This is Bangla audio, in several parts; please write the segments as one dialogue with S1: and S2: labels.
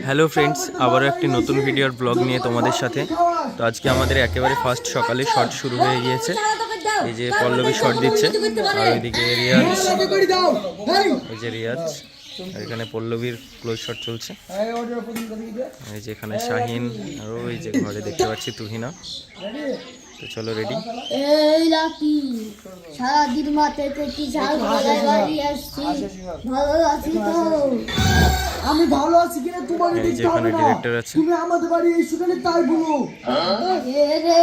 S1: হ্যালো ফ্রেন্ডস, আবারও একটি নতুন ভিডিওর ব্লগ নিয়ে তোমাদের সাথে। তো আজকে আমাদের একেবারে ফার্স্ট সকালে শট শুরু হয়ে গিয়েছে। এই যে পল্লবী শট দিচ্ছে, আর ওইদিকে রিয়াজ, এই যে রিয়াজ, আর এখানে পল্লবীর ক্লোজ শট চলছে। এই যে এখানে শাহিন, আর ওই যে ঘরে দেখতে পাচ্ছি তুহিনা। তো চলো রেডি।
S2: এই লাকি সারাদিন মাঠে থেকে ঝাল বাড়ি আসছি, ভালো আছি তো?
S3: আমি ভালো আছি কিনা তোমার
S1: এই যে এখানে ডিরেক্টর আছে।
S3: তুমি আমাদের বাড়ি এসো কেন তাই বলো।
S2: রে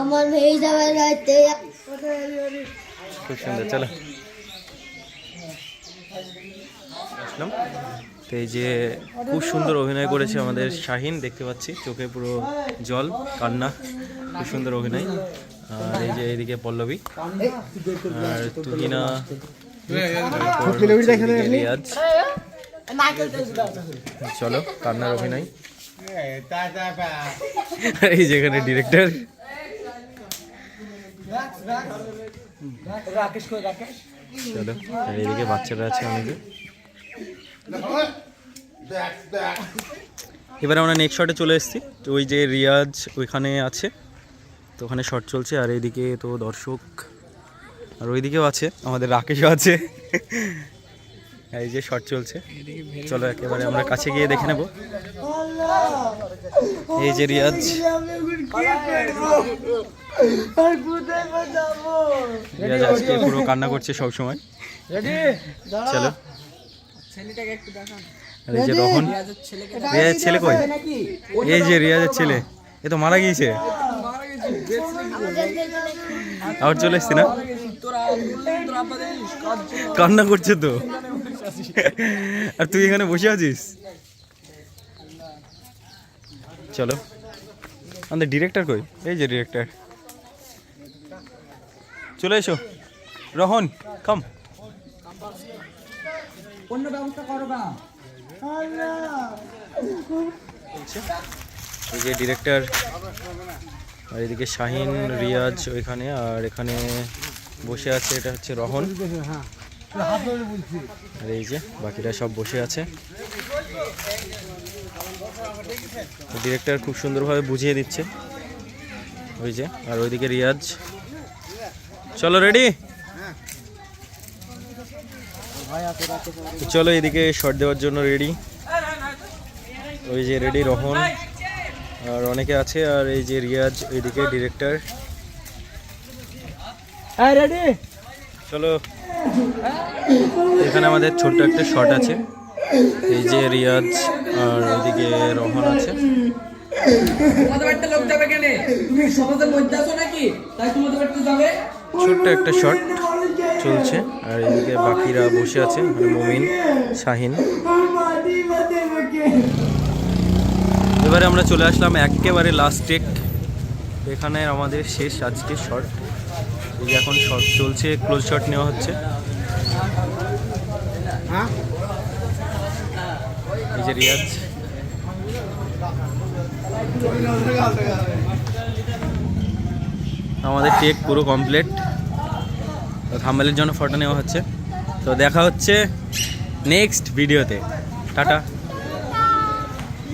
S2: আমার এই যাবে রাইতে
S1: খুব সুন্দর, চলো আসলাম। তো এই যে খুব সুন্দর অভিনয় করেছে আমাদের শাহিন, দেখতে পাচ্ছি চোখে পুরো জল, কান্না, খুব সুন্দর অভিনয়। আর এই যে এইদিকে পল্লবী, আর তুহিনা, রিয়াজ। চলো কান্নার অভিনয়। এই যে এখানে ডিরেক্টর, চলো। আর এইদিকে বাচ্চারা আছে অনেকে। এবারে আমরা নেক্সট শটে চলে এসেছি। তো ওই যে রিয়াজ ওইখানে আছে, তো ওখানে শট চলছে। আর এইদিকে তো দর্শক, আর ওইদিকেও আছে আমাদের রাকেশও আছে। এই যে শট চলছে, চলো একেবারে আমরা কাছে গিয়ে দেখে নেব। এই যে রিয়াজ, রিয়াজ আজকে পুরো কান্না করছে সব সময়। চলো। আর এই যে রোহন, রিয়াজের ছেলে কই? এই যে রিয়াজের ছেলে, এ তো মারা গিয়েছে। আবার চলে এসছি না, কান্না করছে তো। আর তুই এখানে বসে আছিস। চলো, আমাদের ডিরেক্টর কই? এই যে ডিরেক্টর, চলে এসো। রোহন কাম,
S3: অন্য ব্যবস্থা করো না।
S1: এই যে ডিরেক্টর, আর এদিকে শাহিন, রিয়াজ ওইখানে, আর এখানে বসে আছে এটা হচ্ছে রোহন। আর এই যে বাকিরা সব বসে আছে। ডিরেক্টর খুব সুন্দরভাবে বুঝিয়ে দিচ্ছে। ওই যে, আর ওইদিকে রিয়াজ। চলো রেডি, চলো এদিকে শট দেওয়ার জন্য রেডি। ওই যে রেডি রোহন, আর অনেকে আছে। আর এই যে রিয়াজ, ওইদিকে ডিরেক্টর।
S3: রেডি,
S1: চলো। এখানে আমাদের ছোট্ট একটা শট আছে। এই যে রিয়াজ, আর ওইদিকে রোহন আছে। ছোট্ট একটা শট চলছে। আর এদিকে বাকিরা বসে আছে, মুমিন, শাহিন। এবারে আমরা চলে আসলাম একেবারে লাস্ট টেক। এখানে আমাদের শেষ আজকে শট। এই যে এখন শট চলছে, ক্লোজ শট নেওয়া হচ্ছে। এই যে রিয়াজ, আমাদের টেক পুরো কমপ্লিট। থাম্বনেলের জন্য ফটো নেওয়া হচ্ছে। তো দেখা হচ্ছে নেক্সট ভিডিওতে। টাটা।